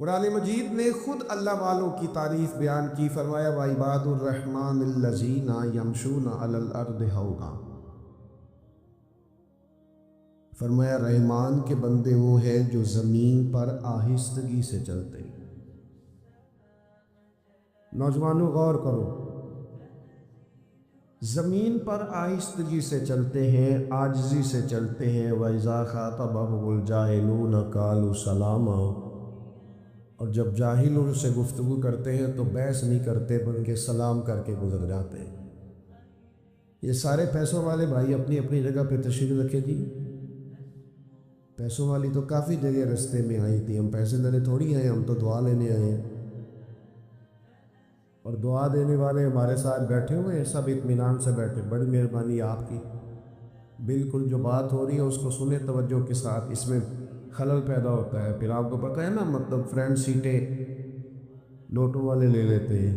قرآن مجید نے خود اللہ والوں کی تعریف بیان کی، فرمایا وَعِبَادُ الرَّحْمَنِ الَّذِينَ يَمْشُونَ عَلَى الْأَرْضِ هَوْنًا، فرمایا رحمان کے بندے وہ ہیں جو زمین پر آہستگی سے چلتے ہیں۔ نوجوانوں غور کرو، زمین پر آہستگی سے چلتے ہیں، عاجزی سے چلتے ہیں۔ وَإِذَا خَاطَبَهُمُ الْجَاهِلُونَ قَالُوا سَلَامًا، اور جب جاہل ان سے گفتگو کرتے ہیں تو بحث نہیں کرتے بلکہ سلام کر کے گزر جاتے ہیں۔ یہ سارے پیسوں والے بھائی اپنی اپنی جگہ پہ تشریف رکھے جی۔ پیسوں والی تو کافی جگہ رستے میں آئی تھی، ہم پیسے لینے تھوڑی آئے، ہم تو دعا لینے آئے ہیں، اور دعا دینے والے ہمارے ساتھ بیٹھے ہوئے ہیں، سب اطمینان سے بیٹھے۔ بڑی مہربانی آپ کی، بالکل جو بات ہو رہی ہے اس کو سنیں توجہ کے ساتھ، اس میں خلل پیدا ہوتا ہے۔ پھر آپ کو پتہ ہے نا، مطلب فرنٹ سیٹیں نوٹوں والے لے لیتے ہیں،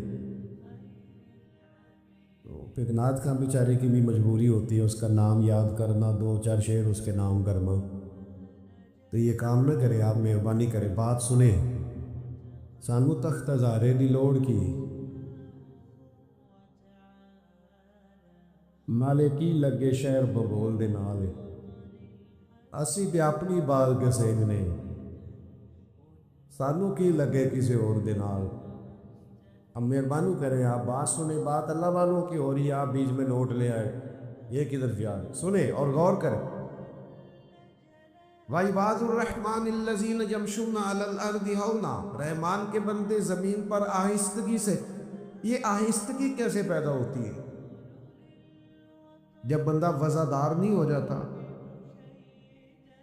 تو پھر نعت خواں بیچارے کی بھی مجبوری ہوتی ہے اس کا نام یاد کرنا، دو چار شعر اس کے نام کرنا۔ تو یہ کام نہ کرے، آپ مہربانی کریں، بات سنیں، سانو تخت ہزارے دی لوڑ کی، نالے کی لگے شہر بگول دے نالے، اسی بھی اپنی بال کے سینگنے، سانو کی لگے کسی اور دے نال۔ اب مہربانی کریں، آپ بات سنیں، بات اللہ والوں کی ہو رہی ہے، آپ بیچ میں نوٹ لے آئے، یہ کدھر جا رہے؟ سنیں اور غور کریں۔ وَعِبَادُ الرَّحْمَنِ الَّذِينَ يَمْشُونَ عَلَى الْأَرْضِ هَوْنًا، رحمان کے بندے زمین پر آہستگی سے۔ یہ آہستگی کیسے پیدا ہوتی ہے؟ جب بندہ وزادار نہیں ہو جاتا،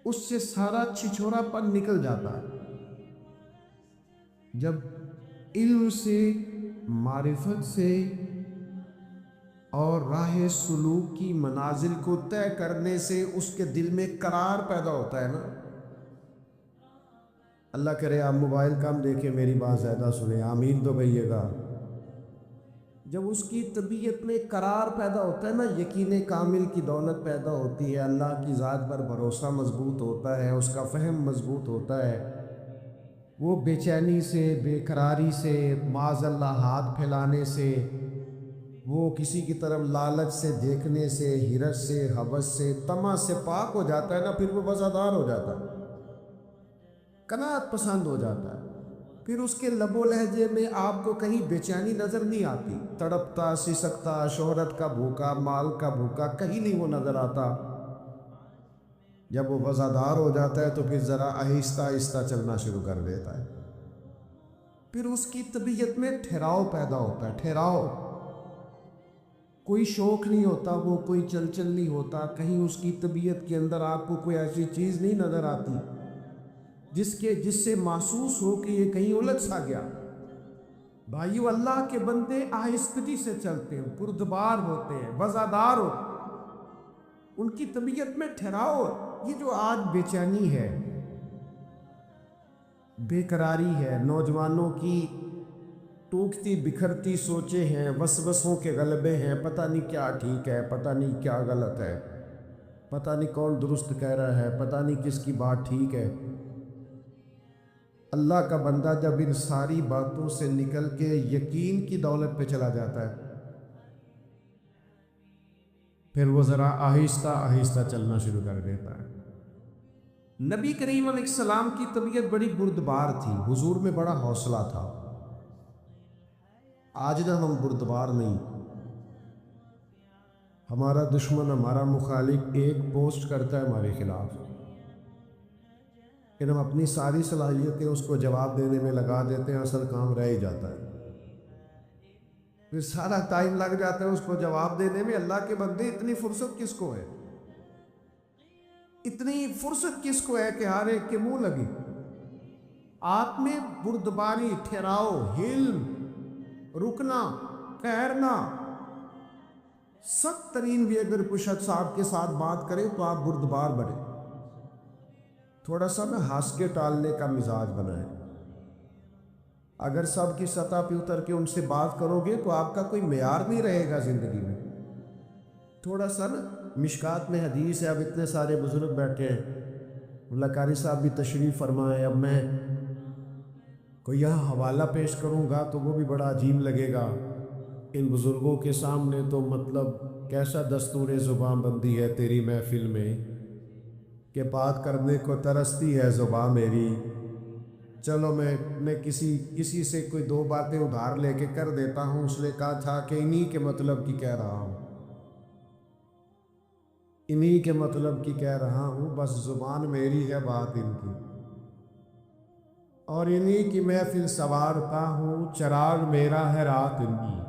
اس سے سارا چھچھورا پن نکل جاتا ہے۔ جب علم سے، معرفت سے اور راہ سلوک کی منازل کو طے کرنے سے اس کے دل میں قرار پیدا ہوتا ہے نا۔ اللہ کرے آپ موبائل کم دیکھیں، میری بات زیادہ سنیں، آمین تو کہیے گا۔ جب اس کی طبیعت میں قرار پیدا ہوتا ہے نا، یقین کامل کی دولت پیدا ہوتی ہے، اللہ کی ذات پر بھروسہ مضبوط ہوتا ہے، اس کا فہم مضبوط ہوتا ہے، وہ بے چینی سے، بے قراری سے، معاذ اللہ ہاتھ پھیلانے سے، وہ کسی کی طرف لالچ سے دیکھنے سے، حرص سے، حوث سے، طمع سے پاک ہو جاتا ہے نا، پھر وہ وفادار ہو جاتا ہے، قناعت پسند ہو جاتا ہے۔ پھر اس کے لب و لہجے میں آپ کو کہیں بے چینی نظر نہیں آتی، تڑپتا، سسکتا، شہرت کا بھوکا، مال کا بھوکا، کہیں نہیں وہ نظر آتا۔ جب وہ وفادار ہو جاتا ہے تو پھر ذرا آہستہ آہستہ چلنا شروع کر دیتا ہے، پھر اس کی طبیعت میں ٹھہراؤ پیدا ہوتا ہے، ٹھہراؤ، کوئی شوق نہیں ہوتا، وہ کوئی چل نہیں ہوتا، کہیں اس کی طبیعت کے اندر آپ کو کوئی ایسی چیز نہیں نظر آتی جس سے محسوس ہو کہ یہ کہیں الجھ سا گیا۔ بھائیو، اللہ کے بندے آہستگی سے چلتے ہیں، پردبار ہوتے ہیں، وزادار ہوتے ہیں، ان کی طبیعت میں ٹھہراؤ۔ یہ جو آج بے چینی ہے، بے قراری ہے، نوجوانوں کی ٹوکتی بکھرتی سوچیں ہیں، وسوسوں کے غلبے ہیں، پتہ نہیں کیا ٹھیک ہے، پتہ نہیں کیا غلط ہے، پتہ نہیں کون درست کہہ رہا ہے، پتہ نہیں کس کی بات ٹھیک ہے۔ اللہ کا بندہ جب ان ساری باتوں سے نکل کے یقین کی دولت پہ چلا جاتا ہے، پھر وہ ذرا آہستہ آہستہ چلنا شروع کر دیتا ہے۔ نبی کریم علیہ السلام کی طبیعت بڑی بردبار تھی، حضور میں بڑا حوصلہ تھا۔ آج نہ ہم بردبار نہیں، ہمارا دشمن، ہمارا مخالف ایک پوسٹ کرتا ہے ہمارے خلاف، کہ ہم اپنی ساری صلاحیتیں اس کو جواب دینے میں لگا دیتے ہیں، اصل کام رہ ہی جاتا ہے، پھر سارا ٹائم لگ جاتا ہے اس کو جواب دینے میں۔ اللہ کے بندے، اتنی فرصت کس کو ہے؟ اتنی فرصت کس کو ہے کہ ہر ایک کے منہ لگی؟ آپ میں بردباری، ٹھہراؤ، حلم، رکنا، ٹھہرنا، سخت ترین بھی اگر کوئی شخص آپ کے ساتھ بات کرے تو آپ بردبار بنے، تھوڑا سا نہ ہنس کے ٹالنے کا مزاج بنائیں۔ اگر سب کی سطح پہ اتر کے ان سے بات کرو گے تو آپ کا کوئی معیار نہیں رہے گا زندگی میں۔ تھوڑا سا نا، مشکات میں حدیث ہے، اب اتنے سارے بزرگ بیٹھے ہیں، اللہ قاری صاحب بھی تشریف فرمائے، اب میں کوئی یہاں حوالہ پیش کروں گا تو وہ بھی بڑا عجیب لگے گا ان بزرگوں کے سامنے، تو مطلب کیسا دستور زبان بندی ہے تیری محفل میں کہ بات کرنے کو ترستی ہے زبان میری۔ چلو میں کسی سے کوئی دو باتیں ادھار لے کے کر دیتا ہوں۔ اس نے کہا تھا کہ انہی کے مطلب کی کہہ رہا ہوں، انہی کے مطلب کی کہہ رہا ہوں، بس زبان میری ہے بات ان کی، اور انہی کی محفل سوارتا ہوں، چراغ میرا ہے رات ان کی۔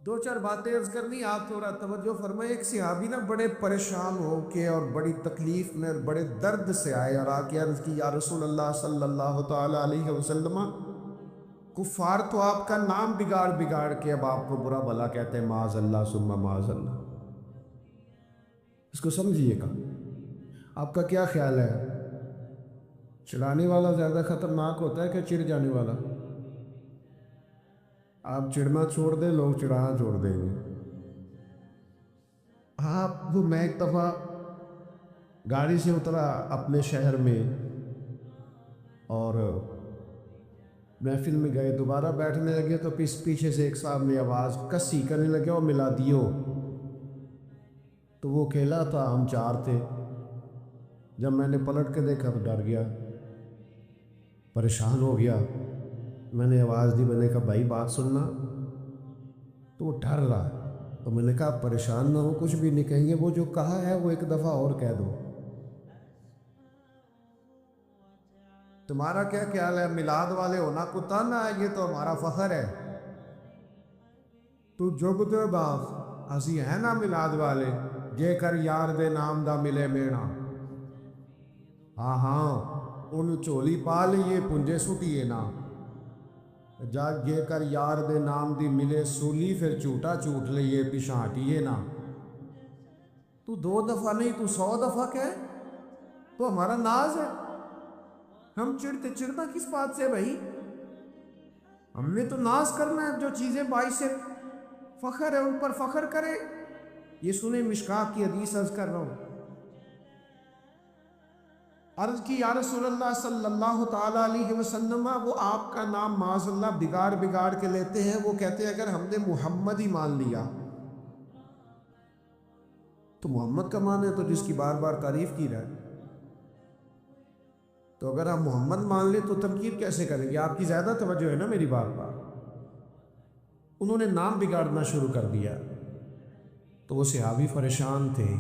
دو چار باتیں عرض کرنی، آپ تھوڑا توجہ فرمائیں۔ ایک صحابی نا بڑے پریشان ہو کے اور بڑی تکلیف میں اور بڑے درد سے آئے اور آ کے عرض کی، یا رسول اللہ صلی اللہ تعالی علیہ وسلم، کفار تو آپ کا نام بگاڑ بگاڑ کے اب آپ کو برا بھلا کہتے ہیں، معاذ اللہ ثم معاذ اللہ۔ اس کو سمجھیے گا، آپ کا کیا خیال ہے؟ چڑھانے والا زیادہ خطرناک ہوتا ہے کہ چڑ جانے والا؟ آپ چڑنا چھوڑ دیں، لوگ چڑھانا چھوڑ دیں گے۔ وہ میں ایک دفعہ گاڑی سے اترا اپنے شہر میں اور محفل میں گئے، دوبارہ بیٹھنے لگے تو پیچھے سے ایک صاحب نے آواز کسی کرنے لگے، اور ملا دیو۔ تو وہ اکیلا تھا، ہم چار تھے۔ جب میں نے پلٹ کے دیکھا تو ڈر گیا، پریشان ہو گیا۔ میں نے آواز دی، میں نے کہا بھائی بات سننا۔ تو وہ ڈر رہا، تو میں نے کہا پریشان نہ ہو، کچھ بھی نہیں کہیں گے، وہ جو کہا ہے وہ ایک دفعہ اور کہہ دو۔ تمہارا کیا خیال ہے؟ میلاد والے ہونا کتا نہ ہے، یہ تو ہمارا فخر ہے۔ تو جگ دے باغ اسی ہے نا میلاد والے، جے کر یار دے نام دا ملے مینا۔ ہاں ان چولی پا لیے پنجے سٹیے نا، جے کر یار دے نام دی ملے سولی، پھر جھوٹا جھوٹ لیے پیچھے ہٹیے نا۔ تو دو دفعہ نہیں، تو 100 دفعہ کہے تو ہمارا ناز ہے۔ ہم چڑھنا کس بات سے بھائی؟ ہم نے تو ناز کرنا ہے، جو چیزیں باعث فخر ہے ان پر فخر کرے۔ یہ سنیں، مشکات کی حدیث عرض کر رہا ہوں۔ عرض کی، یا رسول اللہ صلی اللہ تعالی علیہ وسلم، وہ آپ کا نام معاذ اللہ بگاڑ بگاڑ کے لیتے ہیں، وہ کہتے ہیں اگر ہم نے محمد ہی مان لیا تو محمد کا مان ہے تو جس کی بار بار تعریف کی رہا ہے، تو اگر آپ محمد مان لیں تو تنقید کیسے کریں گے؟ آپ کی زیادہ توجہ ہے نا میری بات پر۔ انہوں نے نام بگاڑنا شروع کر دیا، تو وہ صحابی پریشان تھے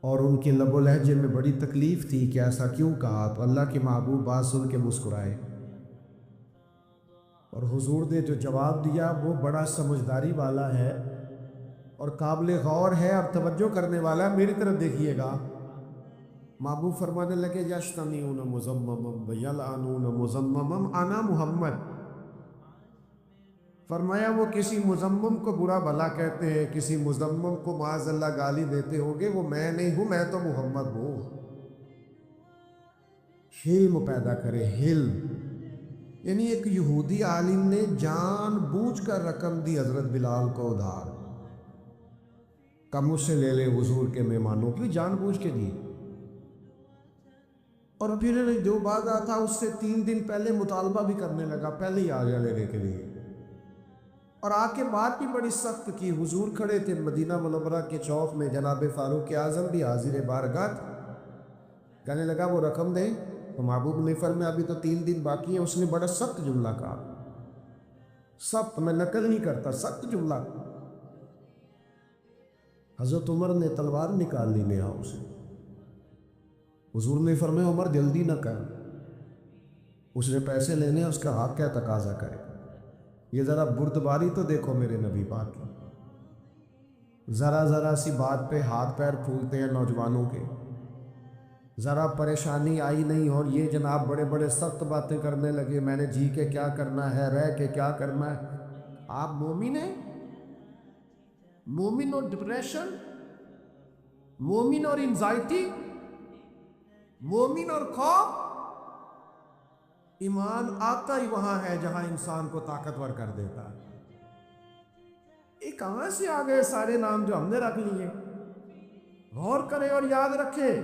اور ان کے لب و لہجے میں بڑی تکلیف تھی کہ ایسا کیوں کہا۔ تو اللہ کے محبوب بات سن کے مسکرائے، اور حضور نے جو جواب دیا وہ بڑا سمجھداری والا ہے اور قابل غور ہے اور توجہ کرنے والا ہے۔ میری طرف دیکھیے گا، محبوب فرمانے لگے، یشتمیون مزممم ویلعنون مزممم انا محمد۔ فرمایا وہ کسی مزمم کو برا بھلا کہتے ہیں، کسی مزمم کو معاذ اللہ گالی دیتے ہوں گے، وہ میں نہیں ہوں، میں تو محمد ہوں۔ حلم پیدا کرے، حلم۔ یعنی ایک یہودی عالم نے جان بوجھ کر رقم دی حضرت بلال کو ادھار، کم مجھ سے لے لے حضور کے مہمانوں کی، جان بوجھ کے دی۔ اور پھر جو بعد تھا اس سے 3 دن پہلے مطالبہ بھی کرنے لگا، پہلے ہی آ گیا لینے کے لیے، اور آ کے بات بھی بڑی سخت کی۔ حضور کھڑے تھے مدینہ منورہ کے چوک میں، جناب فاروق اعظم بھی حاضر بارگاہ، کہنے لگا وہ رقم دیں، تو محبوب نے فرمایا ابھی تو 3 دن باقی ہیں۔ اس نے بڑا سخت جملہ کہا، سخت، میں نقل نہیں کرتا، سخت جملہ۔ حضرت عمر نے تلوار نکال لی نیاؤں سے۔ حضور نے فرمایا عمر جلدی نہ کر، اس نے پیسے لینے، اس کا حق کیا تقاضا کرے۔ یہ ذرا بردباری تو دیکھو میرے نبی پاک کی، ذرا سی بات پہ ہاتھ پیر پھولتے ہیں نوجوانوں کے، ذرا پریشانی آئی نہیں اور یہ جناب بڑے بڑے سخت باتیں کرنے لگے، میں نے جی کے کیا کرنا ہے، رہ کے کیا کرنا ہے۔ آپ مومن ہیں؟ مومن اور ڈپریشن، مومن اور انزائٹی، مومن اور خوف، ایمان آتا ہی وہاں ہے جہاں انسان کو طاقتور کر دیتا ہے۔ یہ کہاں سے آ گئے سارے نام جو ہم نے رکھ لیے؟ غور کریں اور یاد رکھیں،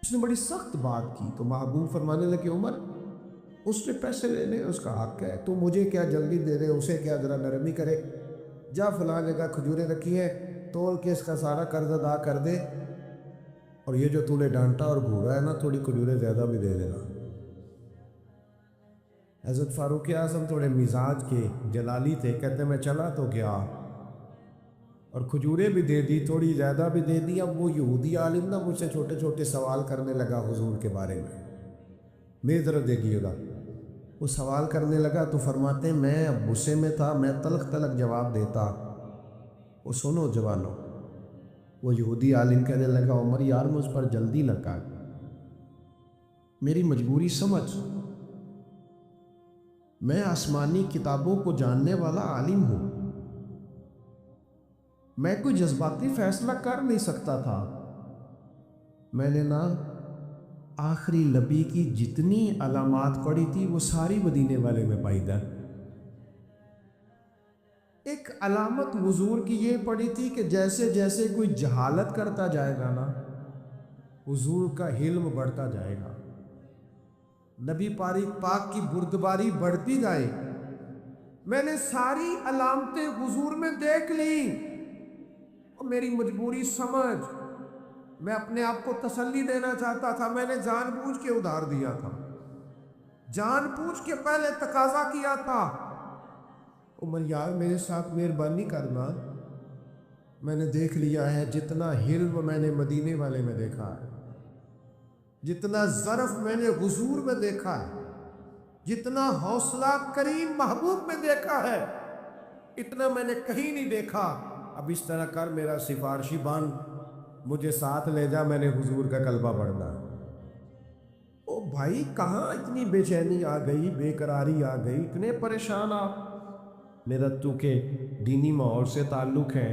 اس نے بڑی سخت بات کی تو محبوب فرمانے لگے عمر اس نے پیسے لینے اس کا حق ہے، تو مجھے کیا جلدی دے دے، اسے کیا ذرا نرمی کرے، جا فلاں جگہ کھجوریں رکھی ہیں تول کے اس کا سارا قرض ادا کر دے، اور یہ جو تو نے ڈانٹا اور گھورا ہے نا تھوڑی کھجوریں زیادہ بھی دے دینا۔ حضرت فاروق اعظم تھوڑے مزاج کے جلالی تھے، کہتے میں چلا تو گیا اور کھجوریں بھی دے دی، تھوڑی زیادہ بھی دے دی۔ اب وہ یہودی عالم نا مجھ سے چھوٹے چھوٹے سوال کرنے لگا حضور کے بارے میں، میری طرف دیکھیے گا، وہ سوال کرنے لگا تو فرماتے ہیں میں اب غصے میں تھا، میں تلخ تلخ جواب دیتا۔ وہ سنو جوانو، وہ یہودی عالم کہنے لگا عمر یار مجھ پر جلدی نہ کر، میری مجبوری سمجھ، میں آسمانی کتابوں کو جاننے والا عالم ہوں، میں کوئی جذباتی فیصلہ کر نہیں سکتا تھا، میں نے نا آخری نبی کی جتنی علامات پڑھی تھی وہ ساری مدینے والے میں پائی جائے۔ ایک علامت حضور کی یہ پڑھی تھی کہ جیسے جیسے کوئی جہالت کرتا جائے گا نا حضور کا علم بڑھتا جائے گا، نبی پاک کی بردباری بڑھتی جائے۔ میں نے ساری علامتیں حضور میں دیکھ لی اور میری مجبوری سمجھ، میں اپنے آپ کو تسلی دینا چاہتا تھا، میں نے جان بوجھ کے ادھار دیا تھا، جان بوجھ کے پہلے تقاضا کیا تھا، عمر یار میرے ساتھ مہربانی کرنا، میں نے دیکھ لیا ہے جتنا حلم میں نے مدینے والے میں دیکھا ہے، جتنا ظرف میں نے حضور میں دیکھا ہے، جتنا حوصلہ کریم محبوب میں دیکھا ہے، اتنا میں نے کہیں نہیں دیکھا۔ اب اس طرح کر میرا سفارشی بن، مجھے ساتھ لے جا، میں نے حضور کا کلمہ پڑھنا۔ او بھائی کہاں اتنی بے چینی آ گئی، بے قراری آ گئی، اتنے پریشان آپ؟ میرا تو کہ دینی ماحول سے تعلق ہے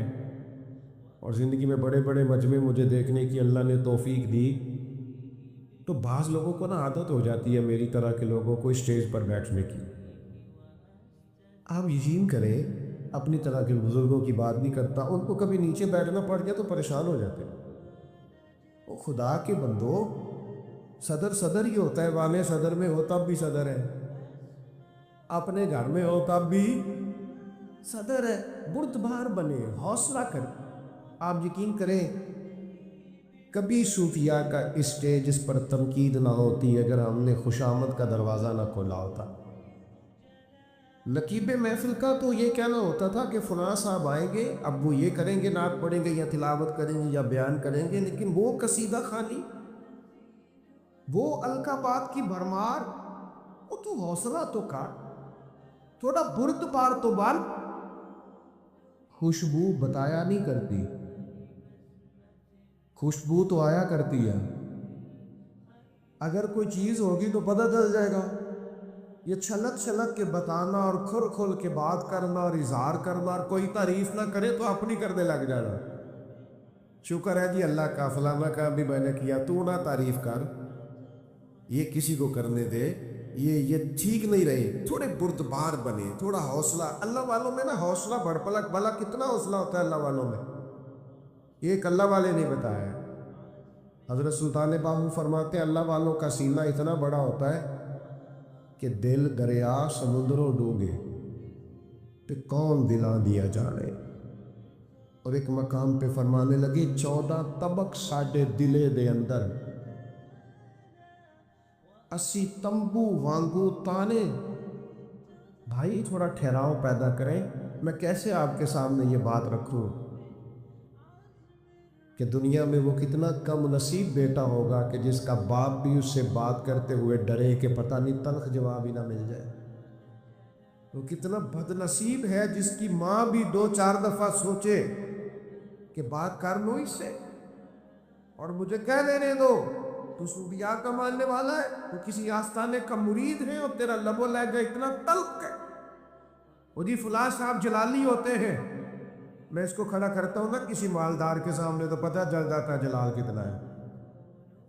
اور زندگی میں بڑے بڑے مجمع مجھے دیکھنے کی اللہ نے توفیق دی، تو بعض لوگوں کو نا عادت ہو جاتی ہے میری طرح کے لوگوں کو اسٹیج پر بیٹھنے کی۔ آپ یقین کریں اپنی طرح کے بزرگوں کی بات نہیں کرتا، ان کو کبھی نیچے بیٹھنا پڑ گیا تو پریشان ہو جاتے ہیں۔ وہ خدا کے بندو، صدر ہی ہوتا ہے، وانے صدر میں ہو تب بھی صدر ہے، اپنے گھر میں ہو تب بھی صدر ہے، بردبار بنے، حوصلہ کریں۔ آپ یقین کریں کبھی صوفیاء کا اسٹیج اس پر تنقید نہ ہوتی اگر ہم نے خوشامد کا دروازہ نہ کھولا ہوتا۔ نقیب محفل کا تو یہ کہنا ہوتا تھا کہ فلاں صاحب آئیں گے، اب وہ یہ کریں گے، نعت پڑھیں گے یا تلاوت کریں گے یا بیان کریں گے، لیکن وہ قصیدہ خوانی، وہ القابات کی بھرمار، وہ تو حوصلہ تو کر، تھوڑا بردبار تو بن۔ خوشبو بتایا نہیں کرتی، خوشبو تو آیا کرتی ہے، اگر کوئی چیز ہوگی تو پتہ چل جائے گا۔ یہ چھلک چھلک کے بتانا اور کھل کھل کے بات کرنا اور اظہار کرنا اور کوئی تعریف نہ کرے تو اپنی کرنے لگ جانا، شکر ہے جی اللہ کا، فلانا کا بھی میں نے کیا، تو نہ تعریف کر، یہ کسی کو کرنے دے، یہ ٹھیک نہیں رہے، تھوڑے بردبار بنے، تھوڑا حوصلہ۔ اللہ والوں میں نا حوصلہ بڑھ پلک بھلا کتنا حوصلہ ہوتا ہے اللہ والوں میں، ایک اللہ والے نہیں بتایا ہے۔ حضرت سلطان باہو فرماتے ہیں اللہ والوں کا سینہ اتنا بڑا ہوتا ہے کہ دل دریا سمندروں ڈوبے کہ کون دلا دیا جانے، اور ایک مقام پہ فرمانے لگے 14 طبق ساڈے دلے دے اندر، اسی تمبو وانگو تانے۔ بھائی تھوڑا ٹھہراؤ پیدا کریں، میں کیسے آپ کے سامنے یہ بات رکھوں کہ دنیا میں وہ کتنا کم نصیب بیٹا ہوگا کہ جس کا باپ بھی اس سے بات کرتے ہوئے ڈرے کہ پتہ نہیں تلخ جواب ہی نہ مل جائے، وہ کتنا بد نصیب ہے جس کی ماں بھی 2-4 دفعہ سوچے کہ بات کر لو اس سے اور مجھے کہہ دینے دو تو صوفیاء کا ماننے والا ہے، تو کسی آستانے کا مرید ہے اور تیرا لب و لہجہ اتنا تلخ ہے، وہ جی فلاں صاحب جلالی ہوتے ہیں، میں اس کو کھڑا کرتا ہوں نا کسی مالدار کے سامنے تو پتہ چل جاتا ہے جلال کتنا ہے،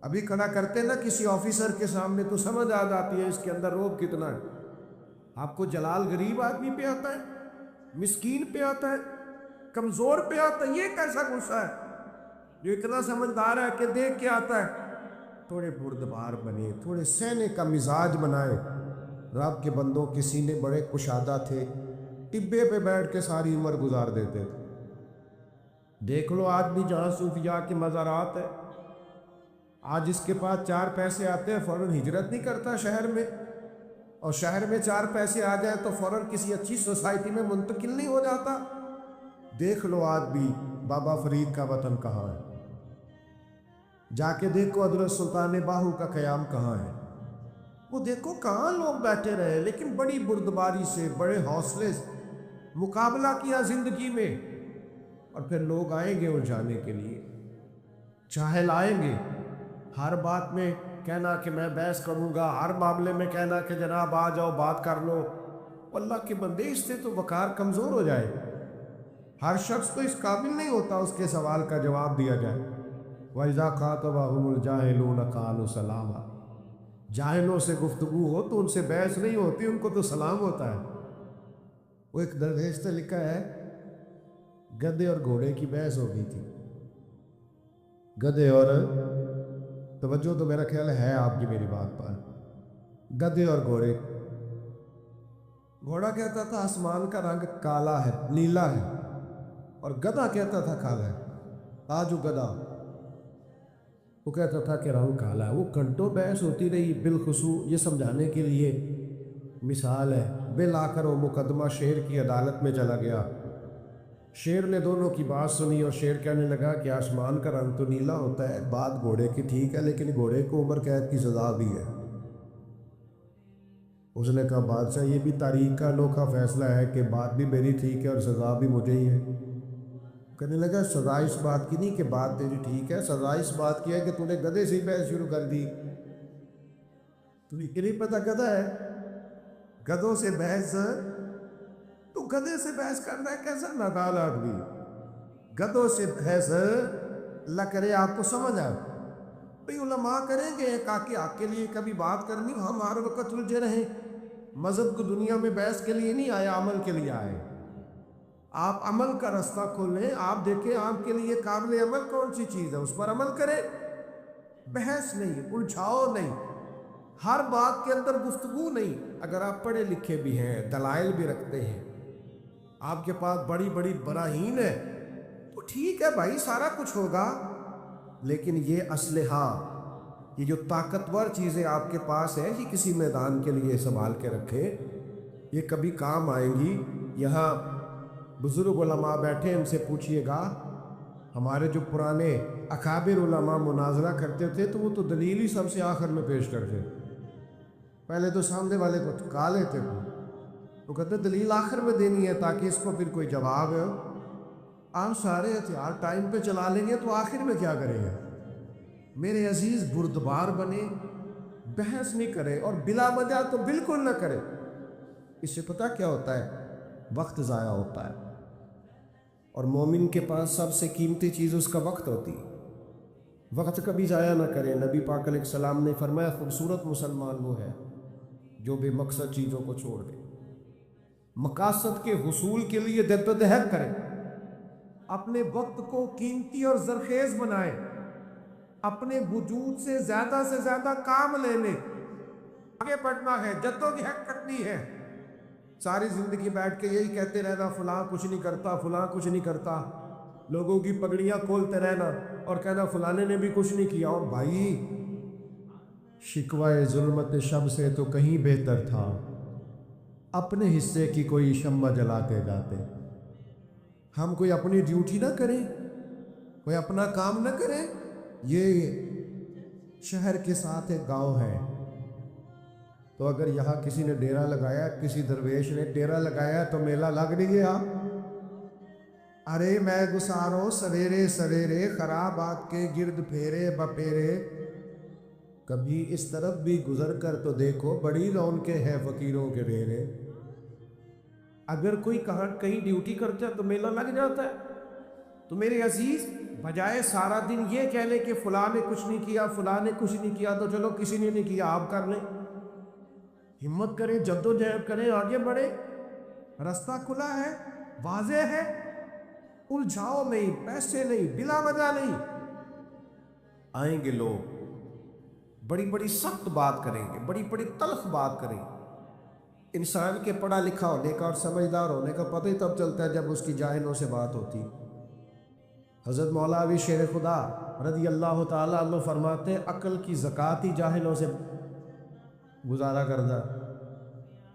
ابھی کھڑا کرتے نا کسی آفیسر کے سامنے تو سمجھ آ جاتی ہے اس کے اندر روب کتنا ہے۔ آپ کو جلال غریب آدمی پہ آتا ہے، مسکین پہ آتا ہے، کمزور پہ آتا ہے، یہ کیسا غصہ ہے جو اتنا سمجھدار ہے کہ دیکھ کے آتا ہے تھوڑے بردبار بنے، تھوڑے سہنے کا مزاج بنائے۔ رب کے بندوں کے سینے بڑے کشادہ تھے، ٹبے پہ بیٹھ کے ساری عمر گزار دیتے تھے۔ دیکھ لو آج بھی جہاں صوفیاء کے مزارات ہے، آج اس کے پاس 4 پیسے آتے ہیں فوراً ہجرت نہیں کرتا شہر میں، اور شہر میں 4 پیسے آ جائیں تو فوراً کسی اچھی سوسائٹی میں منتقل نہیں ہو جاتا۔ دیکھ لو آج بھی بابا فرید کا وطن کہاں ہے، جا کے دیکھو حضرت سلطان باہو کا قیام کہاں ہے، وہ دیکھو کہاں لوگ بیٹھے رہے لیکن بڑی بردباری سے، بڑے حوصلے سے مقابلہ کیا زندگی میں۔ اور پھر لوگ آئیں گے الجھانے کے لیے، جاہل آئیں گے، ہر بات میں کہنا کہ میں بحث کروں گا، ہر معاملے میں کہنا کہ جناب آ جاؤ بات کر لو۔ اللہ کے بندے اس سے تو وقار کمزور ہو جائے، ہر شخص تو اس قابل نہیں ہوتا اس کے سوال کا جواب دیا جائے۔ وَإِذَا خَاطَبَهُمُ الْجَاهِلُونَ قَالُوا سَلَامًا، جاہلوں سے گفتگو ہو تو ان سے بحث نہیں ہوتی، ان کو تو سلام ہوتا ہے۔ وہ ایک درویش سے لکھا ہے، گدھے اور گھوڑے کی بحث ہو گئی تھی۔ گدھے اور، توجہ تو میرا خیال ہے آپ کی میری بات پر، گدھے اور گھوڑے۔ گھوڑا کہتا تھا آسمان کا رنگ کالا ہے، نیلا ہے، اور گدھا کہتا تھا کالا ہے۔ آجو گدھا، وہ کہتا تھا کہ رنگ کالا ہے۔ وہ گھنٹوں بحث ہوتی رہی، بالخصوص یہ سمجھانے کے لیے مثال ہے، بالآخر وہ مقدمہ شیر کی عدالت میں چلا گیا۔ شیر نے دونوں کی بات سنی اور شیر کہنے لگا کہ آسمان کا رنگ تو نیلا ہوتا ہے، بات گھوڑے کی ٹھیک ہے، لیکن گھوڑے کو عمر قید کی سزا بھی ہے۔ اس نے کہا بادشاہ یہ بھی تاریخ کا انوکھا فیصلہ ہے کہ بات بھی میری ٹھیک ہے اور سزا بھی مجھے ہی ہے۔ کہنے لگا سزا اس بات کی نہیں کہ بات تیری ٹھیک ہے، سزا اس بات کی ہے کہ تو نے گدھے سے بحث شروع کر دی۔ تمہیں کہ نہیں پتا گدھا ہے، گدھوں سے بحث، تو گدھے سے بحث کرنا ہے، کیسا نادان آدمی۔ گدھوں سے بحث اللہ کرے آپ کو سمجھ آئے۔ بھئی علماء کریں گے ایک حق کے لیے کبھی بات کرنی، ہم ہر وقت الجھے رہیں۔ مذہب کو دنیا میں بحث کے لیے نہیں آئے، عمل کے لیے آئے۔ آپ عمل کا رستہ کھولیں، آپ دیکھیں آپ کے لیے قابل عمل کون سی چیز ہے، اس پر عمل کریں، بحث نہیں، الجھاؤ نہیں، ہر بات کے اندر گفتگو نہیں۔ اگر آپ پڑھے لکھے بھی ہیں، دلائل بھی رکھتے ہیں، آپ کے پاس بڑی بڑی براہین ہے، تو ٹھیک ہے بھائی سارا کچھ ہوگا، لیکن یہ اسلحہ، یہ جو طاقتور چیزیں آپ کے پاس ہیں، یہ کسی میدان کے لیے سنبھال کے رکھیں، یہ کبھی کام آئیں گی۔ یہاں بزرگ علماء بیٹھے، ان سے پوچھئے گا، ہمارے جو پرانے اکابر علماء مناظرہ کرتے تھے تو وہ تو دلیل ہی سب سے آخر میں پیش کرتے، پہلے تو سامنے والے کو ٹھکا لیتے تھے، وہ کہتے دلیل آخر میں دینی ہے تاکہ اس کو پھر کوئی جواب ہے۔ آپ سارے ہتھیار ٹائم پہ چلا لیں گے تو آخر میں کیا کریں گے؟ میرے عزیز بردبار بنے، بحث نہیں کرے، اور بلا وجہ تو بالکل نہ کرے۔ اس سے پتہ کیا ہوتا ہے؟ وقت ضائع ہوتا ہے، اور مومن کے پاس سب سے قیمتی چیز اس کا وقت ہوتی ہے۔ وقت کبھی ضائع نہ کرے۔ نبی پاک علیہ السلام نے فرمایا خوبصورت مسلمان وہ ہے جو بے مقصد چیزوں کو چھوڑ دے، مقاصد کے حصول کے لیے جدوجہد کرے، اپنے وقت کو قیمتی اور زرخیز بنائے، اپنے وجود سے زیادہ کام لینے، آگے بڑھنا ہے، جدوجہد کرنی ہے۔ ساری زندگی بیٹھ کے یہی کہتے رہنا فلاں کچھ نہیں کرتا، فلاں کچھ نہیں کرتا، لوگوں کی پگڑیاں کھولتے رہنا اور کہنا فلانے نے بھی کچھ نہیں کیا۔ اور بھائی شکوہ ظلمت شب سے تو کہیں بہتر تھا اپنے حصے کی کوئی شمع جلاتے جاتے۔ ہم کوئی اپنی ڈیوٹی نہ کریں، کوئی اپنا کام نہ کریں۔ یہ شہر کے ساتھ ایک گاؤں ہے، تو اگر یہاں کسی نے ڈیرا لگایا، کسی درویش نے ڈیرا لگایا تو میلہ لگ نہیں گیا۔ ارے میں گسارو سویرے سویرے خرابات کے گرد پھیرے بپھیرے، کبھی اس طرف بھی گزر کر تو دیکھو بڑی رونقیں ہیں فقیروں کے ڈیرے۔ اگر کوئی کہیں ڈیوٹی کرتا ہے تو میلہ لگ جاتا ہے۔ تو میرے عزیز بجائے سارا دن یہ کہہ لیں کہ فلاں نے کچھ نہیں کیا، فلاں نے کچھ نہیں کیا، تو چلو کسی نے نہیں کیا آپ کر لیں، ہمت کریں، جدوجہد کریں، آگے بڑھیں، رستہ کھلا ہے، واضح ہے، الجھاؤ نہیں، پیسے نہیں، بلا وجہ نہیں۔ آئیں گے لوگ، بڑی بڑی سخت بات کریں گے، بڑی بڑی تلخ بات کریں گے۔ انسان کے پڑھا لکھا ہونے کا اور سمجھدار ہونے کا پتہ ہی تب چلتا ہے جب اس کی جاہلوں سے بات ہوتی۔ حضرت مولوی شیر خدا رضی اللہ تعالیٰ عنہ فرماتے ہیں عقل کی زکوٰۃ ہی جاہلوں سے گزارا کردہ۔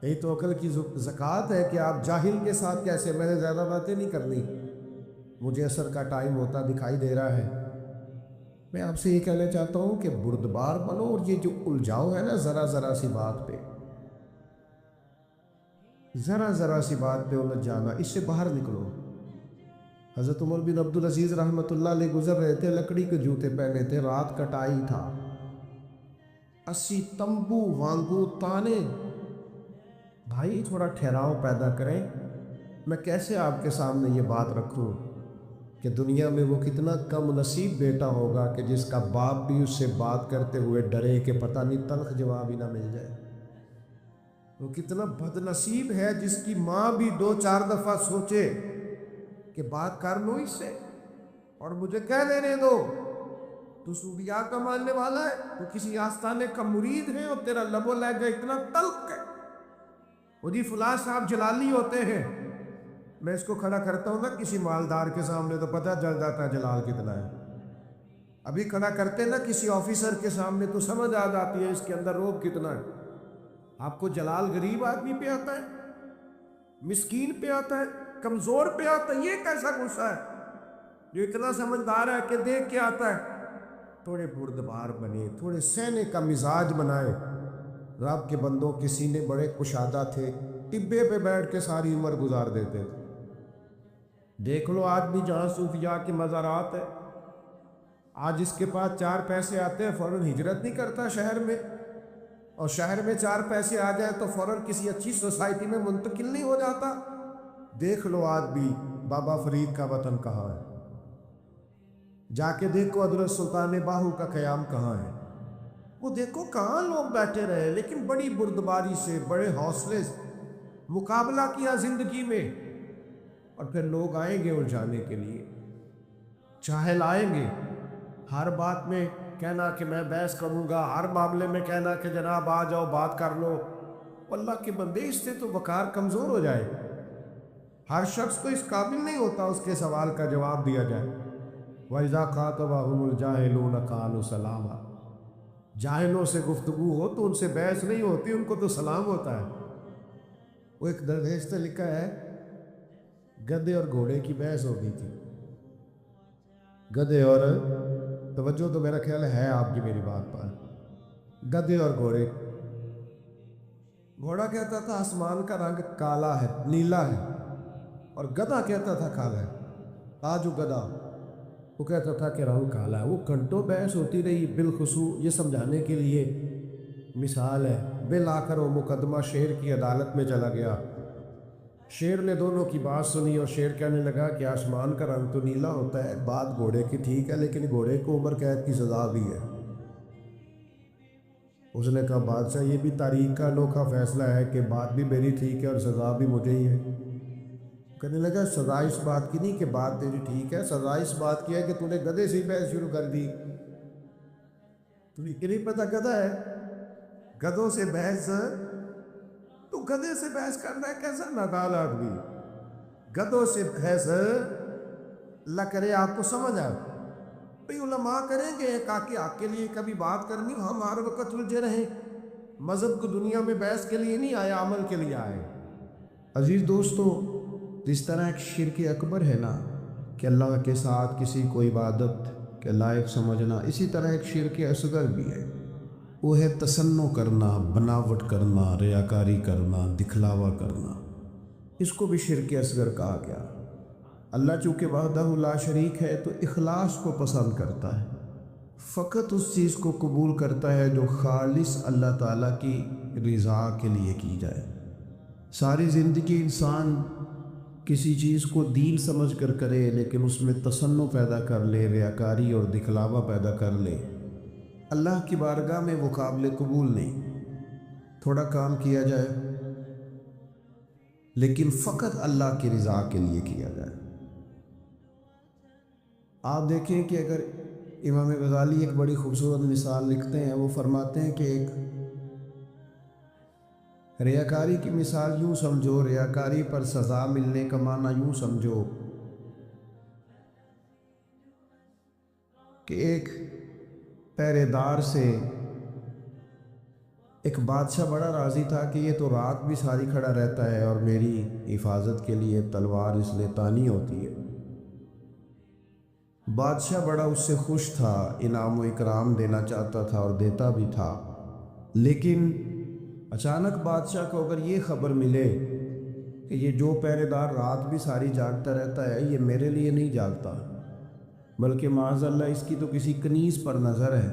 یہی تو عقل کی زکوٰۃ ہے کہ آپ جاہل کے ساتھ کیسے، میں نے زیادہ باتیں نہیں کرنی، مجھے عصر کا ٹائم ہوتا دکھائی دے رہا ہے۔ میں آپ سے یہ کہنا چاہتا ہوں کہ بردبار بنو، اور یہ جو الجھاؤ ہے نا ذرا ذرا سی بات پہ، ذرا ذرا سی بات پہ الجھ جانا، اس سے باہر نکلو۔ حضرت عمر بن عبدالعزیز رحمۃ اللہ علیہ گزر رہے تھے، لکڑی کے جوتے پہنے تھے، رات کٹائی تھا، 80 تمبو وانگو تانے۔ بھائی تھوڑا ٹھہراؤ پیدا کریں۔ میں کیسے آپ کے سامنے یہ بات رکھوں کہ دنیا میں وہ کتنا کم نصیب بیٹا ہوگا کہ جس کا باپ بھی اس سے بات کرتے ہوئے ڈرے کہ پتہ نہیں تلخ جواب ہی نہ مل جائے۔ وہ کتنا بد نصیب ہے جس کی ماں بھی 2-4 دفعہ سوچے کہ بات کر لو اس سے اور مجھے کہہ دینے دو، تو صوفیاء کا ماننے والا ہے، تو کسی آستانے کا مرید ہے اور تیرا لب و لہجہ اتنا تلخ ہے۔ وہ جی فلاں صاحب جلالی ہوتے ہیں، میں اس کو کھڑا کرتا ہوں نا کسی مالدار کے سامنے تو پتہ چل جاتا ہے جلال کتنا ہے۔ ابھی کھڑا کرتے نا کسی آفیسر کے سامنے تو سمجھ آ جاتی ہے اس کے اندر روب کتنا ہے۔ آپ کو جلال غریب آدمی پہ آتا ہے، مسکین پہ آتا ہے، کمزور پہ آتا ہے؟ یہ کیسا غصہ ہے جو اتنا سمجھدار ہے کہ دیکھ کے آتا ہے؟ تھوڑے بردبار بنے، تھوڑے سہنے کا مزاج بنائے۔ رب کے بندوں کے سینے بڑے کشادہ تھے، ٹبے پہ بیٹھ کے ساری عمر گزار دیتے تھے۔ دیکھ لو آج بھی جہاں صوفیاء کے مزارات ہے، آج اس کے پاس 4 پیسے آتے ہیں فوراً ہجرت نہیں کرتا شہر میں، اور شہر میں 4 پیسے آ جائیں تو فوراً کسی اچھی سوسائٹی میں منتقل نہیں ہو جاتا۔ دیکھ لو آج بھی بابا فرید کا وطن کہاں ہے، جا کے دیکھو حضرت سلطان باہو کا قیام کہاں ہے، وہ دیکھو کہاں لوگ بیٹھے رہے، لیکن بڑی بردباری سے، بڑے حوصلے سے مقابلہ کیا زندگی میں۔ اور پھر لوگ آئیں گے الجھانے کے لیے، چاہل آئیں گے، ہر بات میں کہنا کہ میں بحث کروں گا، ہر معاملے میں کہنا کہ جناب آ جاؤ بات کر لو۔ اللہ کے بندے اس سے تو وقار کمزور ہو جائے۔ ہر شخص تو اس قابل نہیں ہوتا اس کے سوال کا جواب دیا جائے۔ وَإِذَا خَاطَبَهُمُ الْجَاهِلُونَ قَالُوا سَلَامًا، جاہلوں سے گفتگو ہو تو ان سے بحث نہیں ہوتی، ان کو تو سلام ہوتا ہے۔ وہ ایک درویش نے لکھا ہے گدھے اور گھوڑے کی بحث ہو گئی تھی۔ گدھے اور، توجہ تو میرا خیال ہے آپ کی میری بات پر، گدھے اور گھوڑے۔ گھوڑا کہتا تھا آسمان کا رنگ کالا ہے، نیلا ہے، اور گدھا کہتا تھا کالا ہے۔ تاجو گدھا، وہ کہتا تھا کہ رنگ کالا ہے۔ وہ گھنٹوں بحث ہوتی رہی، بالخصوص یہ سمجھانے کے لیے مثال ہے، بالآخر وہ مقدمہ شیر کی عدالت میں چلا گیا۔ شیر نے دونوں کی بات سنی اور شیر کہنے لگا کہ آسمان کا رنگ تو نیلا ہوتا ہے، بات گھوڑے کی ٹھیک ہے، لیکن گھوڑے کو عمر قید کی سزا بھی ہے۔ اس نے کہا بادشاہ یہ بھی تاریخ کا انوکھا فیصلہ ہے کہ بات بھی میری ٹھیک ہے اور سزا بھی مجھے ہی ہے۔ کہنے لگا سزا اس بات کی نہیں کہ بات تیری ٹھیک ہے، سزا اس بات کی ہے کہ تو نے گدھے سے ہی بحث شروع کر دی۔ تمہیں نہیں پتہ گدھا ہے، گدھوں سے بحث، تو گدھے سے بحث کرنا ہے، کیسا نادان آدمی، گدھوں سے بحث اللہ کرے آپ کو سمجھ آئے۔ بھئی علماء کریں گے کہ حق کے لیے کبھی بات کرنی، ہم ہر وقت الجھے رہیں۔ مذہب کو دنیا میں بحث کے لیے نہیں آیا، عمل کے لیے آئے۔ عزیز دوستو، جس طرح ایک شرک اکبر ہے نا کہ اللہ کے ساتھ کسی کو عبادت کے لائق سمجھنا، اسی طرح ایک شرک اصغر بھی ہے، وہ ہے تصنع کرنا، بناوٹ کرنا، ریاکاری کرنا، دکھلاوا کرنا۔ اس کو بھی شرک اصغر کہا گیا۔ اللہ چونکہ وحدہ لا شریک ہے تو اخلاص کو پسند کرتا ہے، فقط اس چیز کو قبول کرتا ہے جو خالص اللہ تعالیٰ کی رضا کے لیے کی جائے۔ ساری زندگی انسان کسی چیز کو دین سمجھ کر کرے، لیکن اس میں تصنع پیدا کر لے، ریاکاری اور دکھلاوا پیدا کر لے، اللہ کی بارگاہ میں وہ قابل قبول نہیں۔ تھوڑا کام کیا جائے لیکن فقط اللہ کی رضا کے لیے کیا جائے۔ آپ دیکھیں کہ اگر امام غزالی ایک بڑی خوبصورت مثال لکھتے ہیں، وہ فرماتے ہیں کہ ایک ریاکاری کی مثال یوں سمجھو، ریاکاری پر سزا ملنے کا معنی یوں سمجھو کہ ایک پہرے دار سے ایک بادشاہ بڑا راضی تھا کہ یہ تو رات بھی ساری کھڑا رہتا ہے اور میری حفاظت کے لیے تلوار اس لیے تانی ہوتی ہے۔ بادشاہ بڑا اس سے خوش تھا، انعام و اکرام دینا چاہتا تھا اور دیتا بھی تھا، لیکن اچانک بادشاہ کو اگر یہ خبر ملے کہ یہ جو پہرے دار رات بھی ساری جاگتا رہتا ہے یہ میرے لیے نہیں جاگتا بلکہ معاذ اللہ اس کی تو کسی کنیز پر نظر ہے،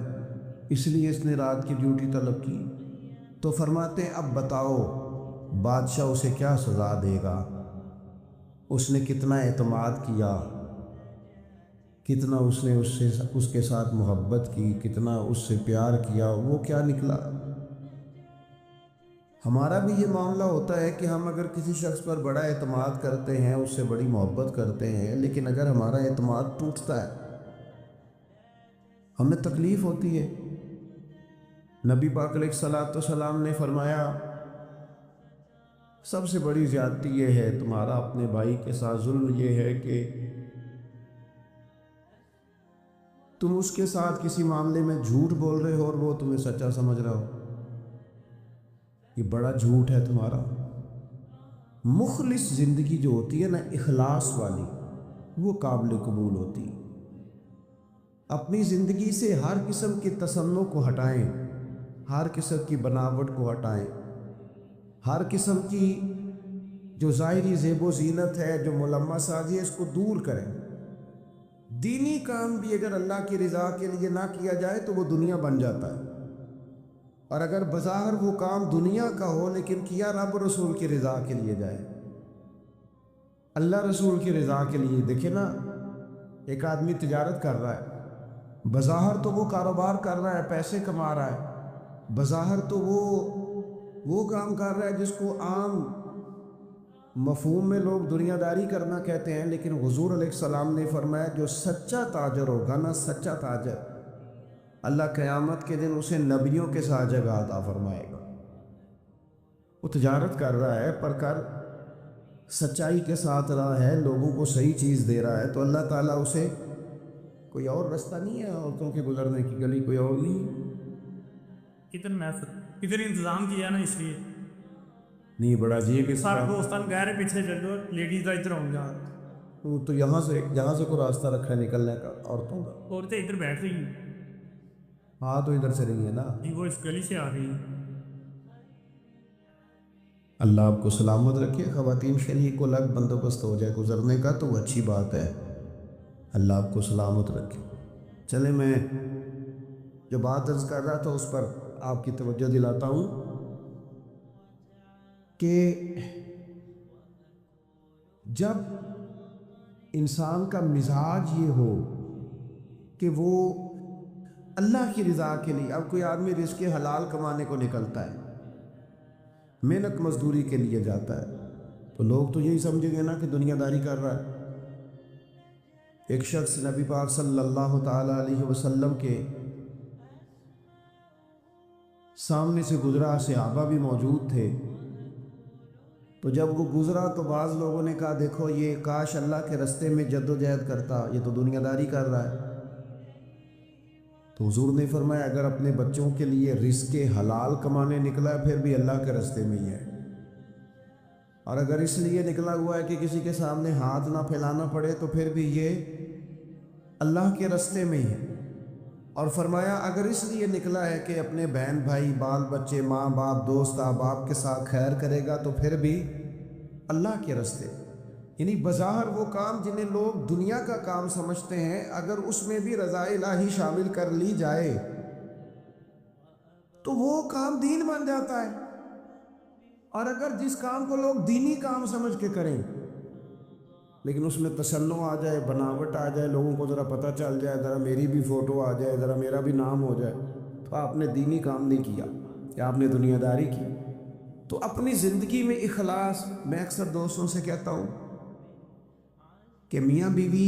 اس لیے اس نے رات کی ڈیوٹی طلب کی، تو فرماتے ہیں اب بتاؤ بادشاہ اسے کیا سزا دے گا؟ اس نے کتنا اعتماد کیا، کتنا اس نے اس کے ساتھ محبت کی، کتنا اس سے پیار کیا، وہ کیا نکلا؟ ہمارا بھی یہ معاملہ ہوتا ہے کہ ہم اگر کسی شخص پر بڑا اعتماد کرتے ہیں، اس سے بڑی محبت کرتے ہیں، لیکن اگر ہمارا اعتماد ٹوٹتا ہے ہمیں تکلیف ہوتی ہے۔ نبی پاک علیہ الصلوۃ والسلام نے فرمایا سب سے بڑی زیادتی یہ ہے تمہارا اپنے بھائی کے ساتھ ظلم، یہ ہے کہ تم اس کے ساتھ کسی معاملے میں جھوٹ بول رہے ہو اور وہ تمہیں سچا سمجھ رہا ہو، یہ بڑا جھوٹ ہے تمہارا۔ مخلص زندگی جو ہوتی ہے نا، اخلاص والی، وہ قابل قبول ہوتی۔ اپنی زندگی سے ہر قسم کی تصنع کو ہٹائیں، ہر قسم کی بناوٹ کو ہٹائیں، ہر قسم کی جو ظاہری زیب و زینت ہے، جو ملمہ سازی ہے، اس کو دور کریں۔ دینی کام بھی اگر اللہ کی رضا کے لیے نہ کیا جائے تو وہ دنیا بن جاتا ہے، اور اگر بظاہر وہ کام دنیا کا ہو لیکن کیا رب رسول کی رضا کے لیے جائے، اللہ رسول کی رضا کے لیے۔ دیکھیں نا، ایک آدمی تجارت کر رہا ہے، بظاہر تو وہ کاروبار کر رہا ہے، پیسے کما رہا ہے، بظاہر تو وہ کام کر رہا ہے جس کو عام مفہوم میں لوگ دنیا داری کرنا کہتے ہیں، لیکن حضور علیہ السلام نے فرمایا جو سچا تاجر ہوگا نا، سچا تاجر، اللہ قیامت کے دن اسے نبیوں کے ساتھ جگہ عطا فرمائے گا۔ وہ تجارت کر رہا ہے پر کر سچائی کے ساتھ رہا ہے، لوگوں کو صحیح چیز دے رہا ہے، تو اللہ تعالیٰ اسے کوئی اور رستہ نہیں ہے عورتوں کے گزرنے کی گلی، کوئی اور نہیں۔ ادھر انتظام کیا نا، اس لیے نہیں بڑا عجیب اس سارے کا، دوستان کہہ رہے پیچھے چل جاؤ، لیڈیز کا ادھر ہوں گا، تو یہاں سے کوئی راستہ رکھا ہے نکلنے کا عورتوں کا؟ عورتیں ادھر بیٹھ رہی ہیں، ہاں تو ادھر سے نہیں ہے نا، وہ اس گلی سے آ رہی ہیں۔ اللہ آپ کو سلامت رکھے۔ خواتین کے لیے کو الگ بندوبست ہو جائے گزرنے کا تو وہ اچھی بات ہے، اللہ آپ کو سلامت رکھے۔ چلے، میں جو بات عرض کر رہا تھا اس پر آپ کی توجہ دلاتا ہوں کہ جب انسان کا مزاج یہ ہو کہ وہ اللہ کی رضا کے لیے، اب کوئی آدمی رزق حلال کمانے کو نکلتا ہے، محنت مزدوری کے لیے جاتا ہے، تو لوگ تو یہی سمجھیں گے نا کہ دنیا داری کر رہا ہے۔ ایک شخص نبی پاک صلی اللہ تعالی علیہ وسلم کے سامنے سے گزرا، صحابہ بھی موجود تھے، تو جب وہ گزرا تو بعض لوگوں نے کہا دیکھو یہ کاش اللہ کے رستے میں جد و جہد کرتا، یہ تو دنیا داری کر رہا ہے۔ تو حضور نے فرمایا اگر اپنے بچوں کے لیے رزق حلال کمانے نکلا ہے پھر بھی اللہ کے رستے میں ہی ہے، اور اگر اس لیے نکلا ہوا ہے کہ کسی کے سامنے ہاتھ نہ پھیلانا پڑے تو پھر بھی یہ اللہ کے رستے میں ہی ہے۔ اور فرمایا اگر اس لیے نکلا ہے کہ اپنے بہن بھائی، بال بچے، ماں باپ، دوست احباب کے ساتھ خیر کرے گا تو پھر بھی اللہ کے رستے۔ یعنی بظاہر وہ کام جنہیں لوگ دنیا کا کام سمجھتے ہیں، اگر اس میں بھی رضا الہی شامل کر لی جائے تو وہ کام دین بن جاتا ہے، اور اگر جس کام کو لوگ دینی کام سمجھ کے کریں لیکن اس میں تصنع آ جائے، بناوٹ آ جائے، لوگوں کو ذرا پتہ چل جائے، ذرا میری بھی فوٹو آ جائے، ذرا میرا بھی نام ہو جائے، تو آپ نے دینی کام نہیں کیا، یا آپ نے دنیا داری کی۔ تو اپنی زندگی میں اخلاص، میں اکثر دوستوں سے کہتا ہوں کہ میاں بیوی